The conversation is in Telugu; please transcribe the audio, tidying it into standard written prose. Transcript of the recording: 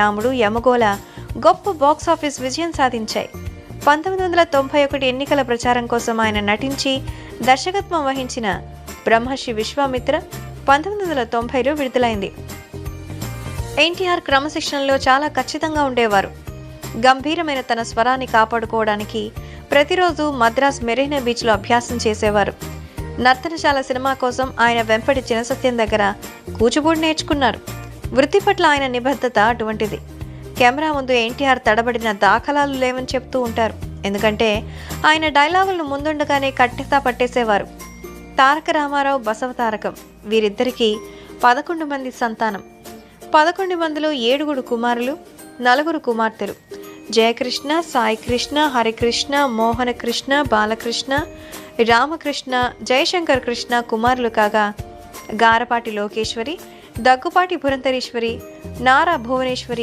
రాముడు, యమగోళ గొప్ప బాక్సాఫీస్ విజయం సాధించాయి. 1991 ఎన్నికల ప్రచారం కోసం ఆయన నటించి దర్శకత్వం వహించిన బ్రహ్మర్షి విశ్వామిత్ర 1990లో విడుదలైంది. ఎన్టీఆర్ క్రమశిక్షణలో చాలా ఖచ్చితంగా ఉండేవారు. గంభీరమైన తన స్వరాన్ని కాపాడుకోవడానికి ప్రతిరోజు మద్రాస్ మెరీనా బీచ్లో అభ్యాసం చేసేవారు. నర్తనశాల సినిమా కోసం ఆయన వెంపటి చినసత్యం దగ్గర కూచిపూడి నేర్చుకున్నారు. వృత్తి పట్ల ఆయన నిబద్ధత అటువంటిది. కెమెరా ముందు ఎన్టీఆర్ తడబడిన దాఖలాలు లేవని చెప్తూ ఉంటారు. ఎందుకంటే ఆయన డైలాగులను ముందుండగానే కట్టెతా పట్టేసేవారు. తారక రామారావు, బసవతారకం వీరిద్దరికీ 11 మంది సంతానం. 11 మందిలో 7 కుమారులు, 4 కుమార్తెలు. జయకృష్ణ, సాయికృష్ణ, హరికృష్ణ, మోహనకృష్ణ, బాలకృష్ణ, రామకృష్ణ, జయశంకర్ కృష్ణ కుమారులు కాగా గారపాటి లోకేశ్వరి, దగ్గుపాటి పురంధరేశ్వరి, నారా భువనేశ్వరి,